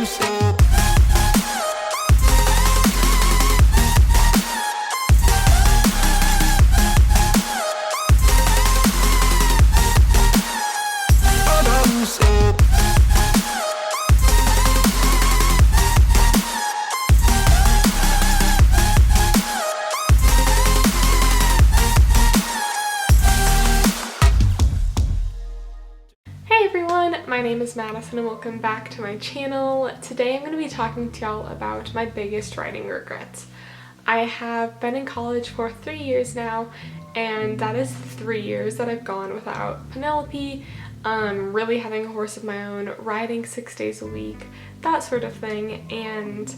My name is Madison and welcome back to my channel. Today I'm going to be talking to y'all about my biggest writing regrets. I have been in college for 3 years now, and that is 3 years that I've gone without Penelope, really having a horse of my own, riding 6 days a week, that sort of thing. And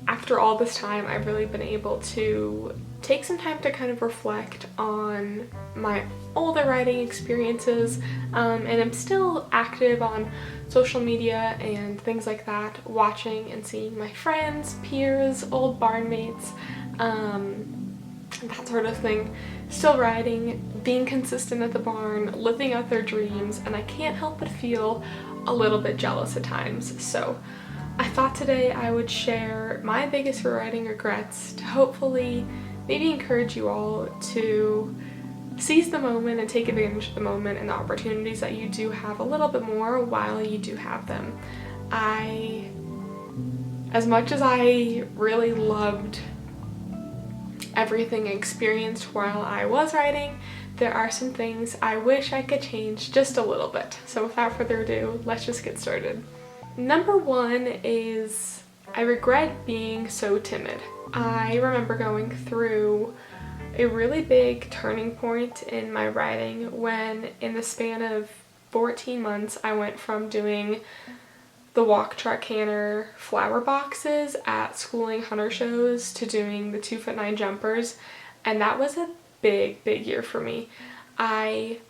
after all this time, I've really been able to take some time to kind of reflect on my older writing experiences, and I'm still active on social media and things like that, watching and seeing my friends, peers, old barn mates, that sort of thing, still riding, being consistent at the barn, living out their dreams, and I can't help but feel a little bit jealous at times. So I thought today I would share my biggest writing regrets to hopefully maybe encourage you all to seize the moment and take advantage of the moment and the opportunities that you do have a little bit more while you do have them. As much as I really loved everything I experienced while I was writing, there are some things I wish I could change just a little bit. So without further ado, let's just get started. Number one is I regret being so timid. I remember going through a really big turning point in my writing when, in the span of 14 months, I went from doing the walk, trot, canter flower boxes at schooling hunter shows to doing the 2'9" jumpers, and that was a big year for me. I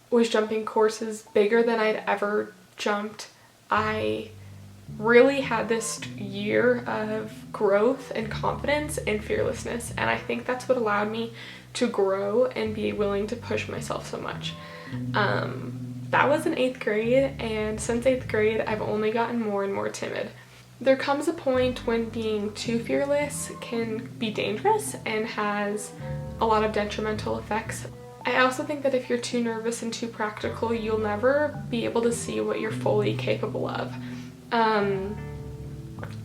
was jumping courses bigger than I'd ever jumped. I really had this year of growth and confidence and fearlessness, and I think that's what allowed me to grow and be willing to push myself so much. That was in 8th grade, and since 8th grade I've only gotten more and more timid. There comes a point when being too fearless can be dangerous and has a lot of detrimental effects. I also think that if you're too nervous and too practical, you'll never be able to see what you're fully capable of.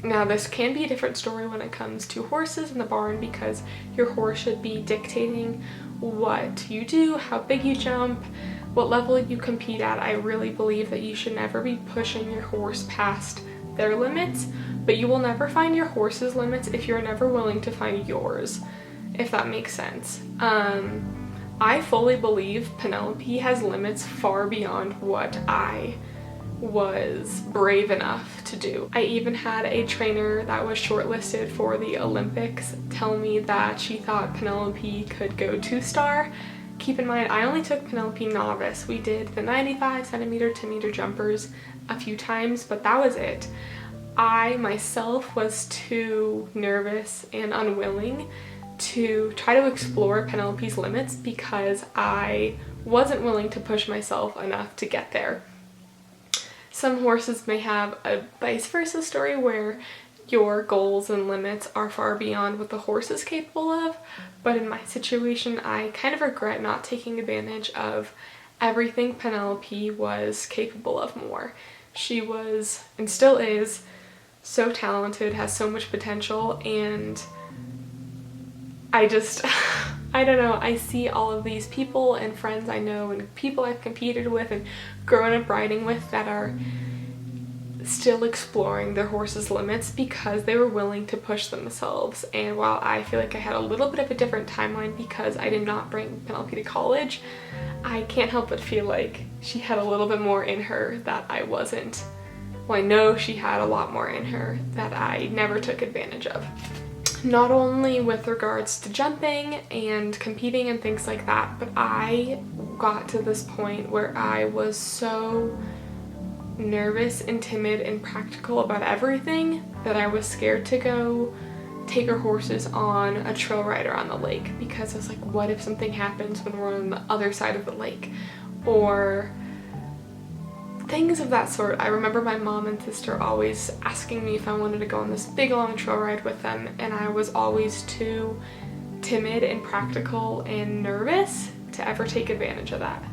Now this can be a different story when it comes to horses in the barn, because your horse should be dictating what you do, how big you jump, what level you compete at. I really believe that you should never be pushing your horse past their limits, but you will never find your horse's limits if you're never willing to find yours, if that makes sense. I fully believe Penelope has limits far beyond what I was brave enough to do. I even had a trainer that was shortlisted for the Olympics tell me that she thought Penelope could go 2-star. Keep in mind, I only took Penelope novice. We did the 95 centimeter to meter jumpers a few times, but that was it. I myself was too nervous and unwilling to try to explore Penelope's limits because I wasn't willing to push myself enough to get there. Some horses may have a vice versa story where your goals and limits are far beyond what the horse is capable of, but in my situation, I kind of regret not taking advantage of everything Penelope was capable of more. She was, and still is, so talented, has so much potential, and I don't know, I see all of these people and friends I know and people I've competed with and grown up riding with that are still exploring their horse's limits because they were willing to push themselves. And while I feel like I had a little bit of a different timeline because I did not bring Penelope to college, I can't help but feel like she had a little bit more in her that I wasn't. Well, I know she had a lot more in her that I never took advantage of. Not only with regards to jumping and competing and things like that, but I got to this point where I was so nervous and timid and practical about everything that I was scared to go take our horses on a trail ride around the lake, because I was like, what if something happens when we're on the other side of the lake? Or things of that sort. I remember my mom and sister always asking me if I wanted to go on this big long trail ride with them, and I was always too timid and practical and nervous to ever take advantage of that.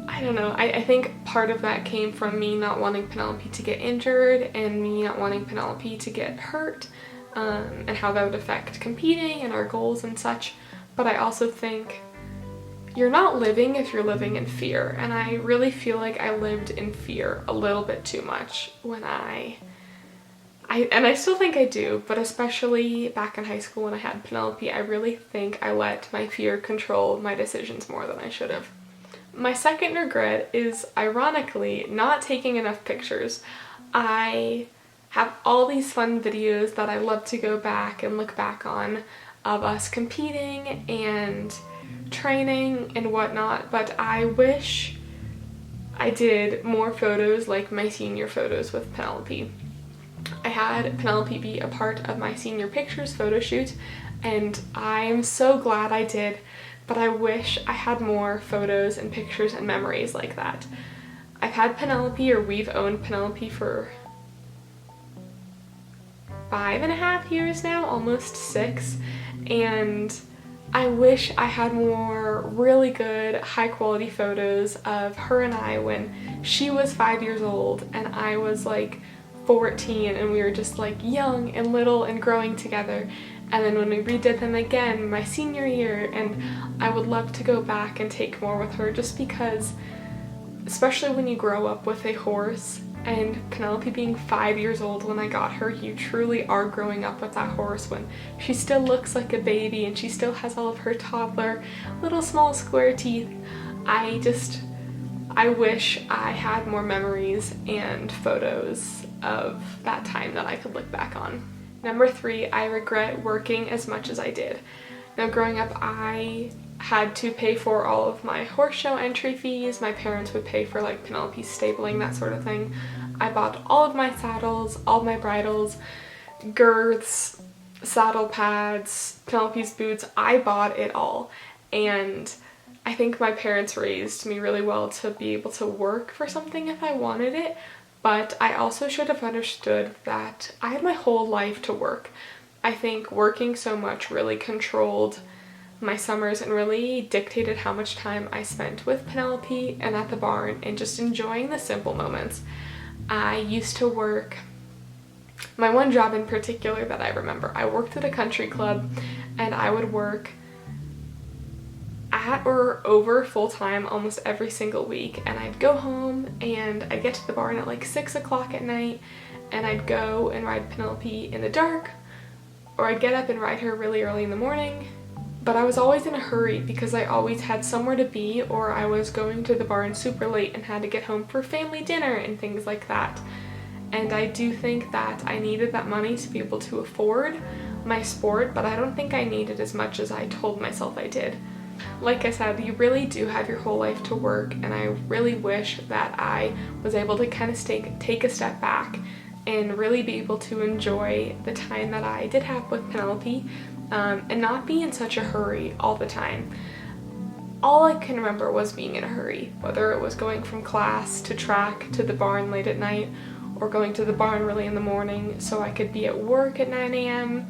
I don't know, I think part of that came from me not wanting Penelope to get injured and me not wanting Penelope to get hurt, and how that would affect competing and our goals and such. But I also think you're not living if you're living in fear, and I really feel like I lived in fear a little bit too much when I still think I do, but especially back in high school when I had Penelope, I really think I let my fear control my decisions more than I should have. My second regret is, ironically, not taking enough pictures. I have all these fun videos that I love to go back and look back on of us competing and training and whatnot, but I wish I did more photos like my senior photos with Penelope. I had Penelope be a part of my senior pictures photo shoot, and I'm so glad I did, but I wish I had more photos and pictures and memories like that. I've had Penelope, or we've owned Penelope, for 5.5 years now, almost 6, and I wish I had more really good high quality photos of her and I when she was 5 years old and I was like 14, and we were just like young and little and growing together. And then when we redid them again my senior year, and I would love to go back and take more with her, just because, especially when you grow up with a horse, and Penelope being 5 years old when I got her, you truly are growing up with that horse when she still looks like a baby and she still has all of her toddler little small square teeth. I wish I had more memories and photos of that time that I could look back on. Number 3, I regret working as much as I did. Now, growing up, I had to pay for all of my horse show entry fees. My parents would pay for like Penelope's stabling, that sort of thing. I bought all of my saddles, all of my bridles, girths, saddle pads, Penelope's boots. I bought it all, and I think my parents raised me really well to be able to work for something if I wanted it, but I also should have understood that I had my whole life to work. I think working so much really controlled my summers and really dictated how much time I spent with Penelope and at the barn and just enjoying the simple moments. I used to work, my one job in particular that I remember, I worked at a country club, and I would work at or over full-time almost every single week, and I'd go home and I'd get to the barn at like 6 o'clock at night, and I'd go and ride Penelope in the dark, or I'd get up and ride her really early in the morning. But I was always in a hurry because I always had somewhere to be, or I was going to the barn super late and had to get home for family dinner and things like that. And I do think that I needed that money to be able to afford my sport, but I don't think I needed as much as I told myself I did. Like I said, you really do have your whole life to work, and I really wish that I was able to kind of take a step back and really be able to enjoy the time that I did have with Penelope, and not be in such a hurry all the time. All I can remember was being in a hurry, whether it was going from class to track to the barn late at night, or going to the barn really in the morning so I could be at work at 9 a.m.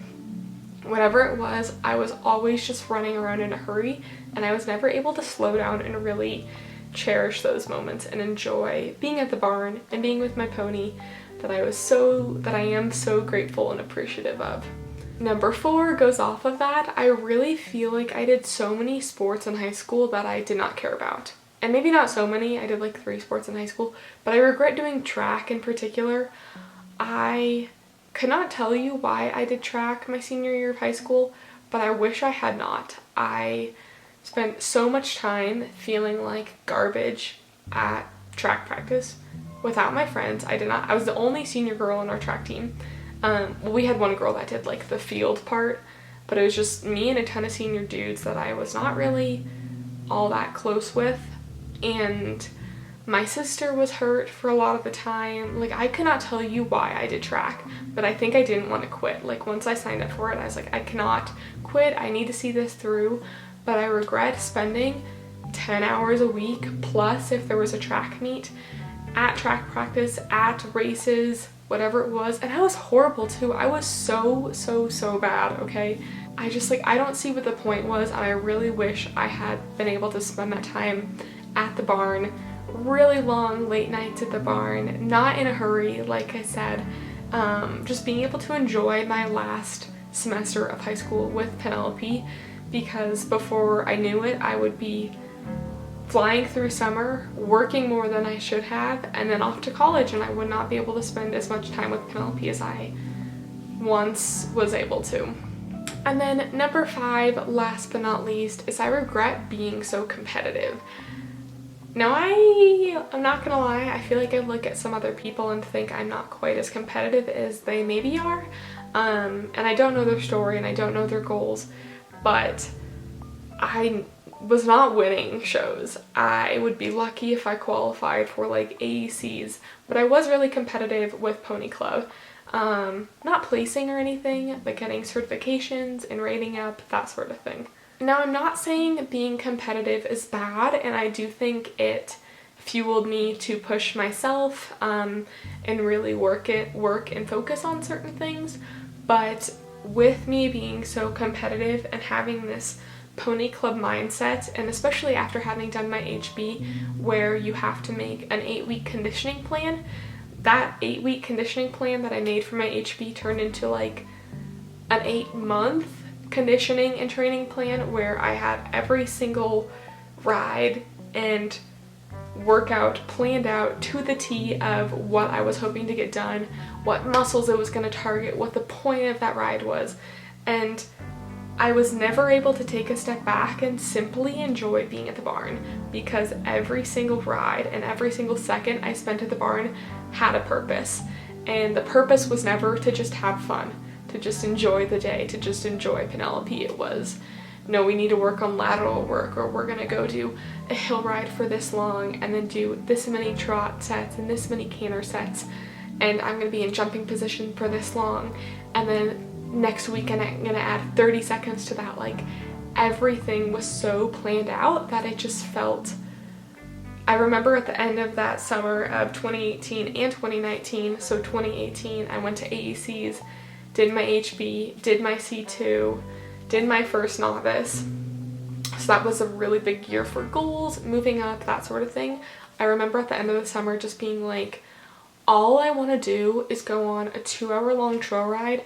Whatever it was, I was always just running around in a hurry, and I was never able to slow down and really cherish those moments and enjoy being at the barn and being with my pony that I am so grateful and appreciative of. Number 4 goes off of that. I really feel like I did so many sports in high school that I did not care about. And maybe not so many, I did like 3 sports in high school, but I regret doing track in particular. I could not tell you why I did track my senior year of high school, but I wish I had not. I spent so much time feeling like garbage at track practice without my friends. I was the only senior girl on our track team. We had one girl that did like the field part, but it was just me and a ton of senior dudes that I was not really all that close with, and my sister was hurt for a lot of the time. Like, I cannot tell you why I did track, but I think I didn't want to quit. Like, once I signed up for it, I was like, I cannot quit, I need to see this through. But I regret spending 10 hours a week plus if there was a track meet at track practice, at races, whatever it was, and I was horrible too. I was so bad, okay? I just like, I don't see what the point was, and I really wish I had been able to spend that time at the barn, really long late nights at the barn, not in a hurry, like I said, just being able to enjoy my last semester of high school with Penelope, because before I knew it, I would be flying through summer, working more than I should have, and then off to college, and I would not be able to spend as much time with Penelope as I once was able to. And then number 5, last but not least, is I regret being so competitive. Now I'm not gonna lie, I feel like I look at some other people and think I'm not quite as competitive as they maybe are, and I don't know their story and I don't know their goals, but I was not winning shows. I would be lucky if I qualified for like AECs, but I was really competitive with Pony Club. Not placing or anything, but getting certifications and rating up, that sort of thing. Now, I'm not saying being competitive is bad, and I do think it fueled me to push myself and really work and focus on certain things, but with me being so competitive and having this Pony Club mindset, and especially after having done my HB where you have to make an 8-week conditioning plan, that 8-week conditioning plan that I made for my HB turned into like an 8-month conditioning and training plan where I had every single ride and workout planned out to the T of what I was hoping to get done, what muscles it was going to target, what the point of that ride was, and I was never able to take a step back and simply enjoy being at the barn, because every single ride and every single second I spent at the barn had a purpose, and the purpose was never to just have fun, to just enjoy the day, to just enjoy Penelope. It was, no, we need to work on lateral work, or we're gonna go do a hill ride for this long and then do this many trot sets and this many canter sets, and I'm gonna be in jumping position for this long, and then next weekend I'm gonna add 30 seconds to that. Like, everything was so planned out that it just felt, I remember at the end of that summer of 2018 and 2019, so 2018 I went to AECs, did my HB, did my C2, did my first novice, so that was a really big year for goals, moving up, that sort of thing. I remember at the end of the summer just being like, all I want to do is go on a 2-hour-long trail ride,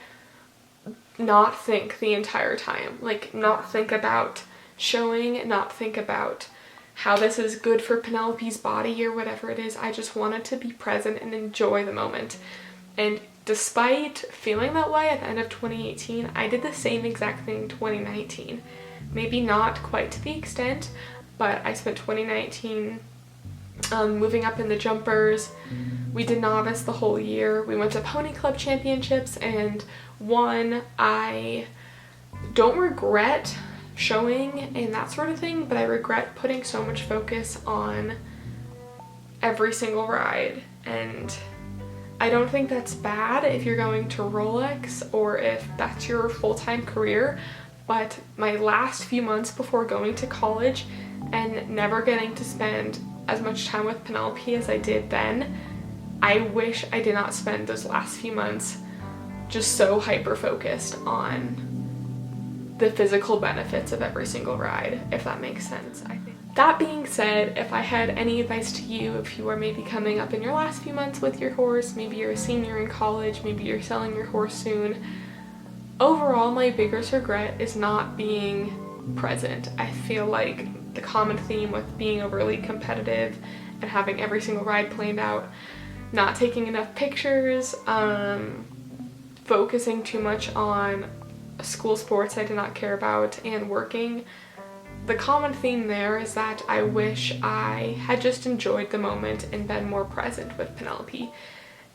not think the entire time, like not think about showing, not think about how this is good for Penelope's body or whatever it is. I just wanted to be present and enjoy the moment. And despite feeling that way at the end of 2018, I did the same exact thing in 2019. Maybe not quite to the extent, but I spent 2019 moving up in the jumpers. We did novice the whole year. We went to Pony Club championships and won. I don't regret showing and that sort of thing, but I regret putting so much focus on every single ride, and I don't think that's bad if you're going to Rolex or if that's your full-time career, but my last few months before going to college and never getting to spend as much time with Penelope as I did then, I wish I did not spend those last few months just so hyper-focused on the physical benefits of every single ride, if that makes sense, I think. That being said, if I had any advice to you, if you are maybe coming up in your last few months with your horse, maybe you're a senior in college, maybe you're selling your horse soon, overall my biggest regret is not being present. I feel like the common theme with being overly competitive and having every single ride planned out, not taking enough pictures, focusing too much on school sports I did not care about, and working. The common theme there is that I wish I had just enjoyed the moment and been more present with Penelope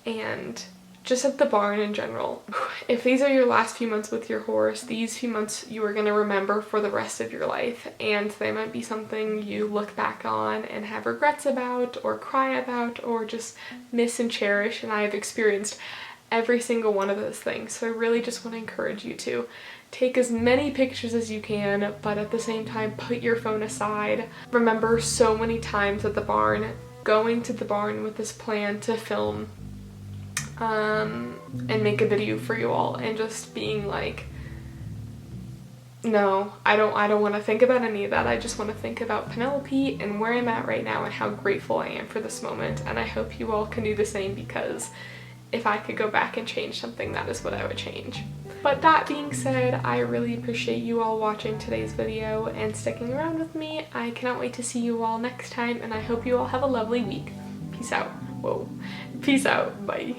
and just at the barn in general. If these are your last few months with your horse, these few months you are going to remember for the rest of your life, and they might be something you look back on and have regrets about or cry about or just miss and cherish, and I have experienced every single one of those things. So I really just want to encourage you to take as many pictures as you can, but at the same time put your phone aside. Remember, so many times at the barn going to the barn with this plan to film and make a video for you all, and just being like, no, I don't want to think about any of that. I just want to think about Penelope and where I'm at right now and how grateful I am for this moment. And I hope you all can do the same, because if I could go back and change something, that is what I would change. But that being said, I really appreciate you all watching today's video and sticking around with me. I cannot wait to see you all next time, and I hope you all have a lovely week. Peace out. Whoa. Peace out. Bye.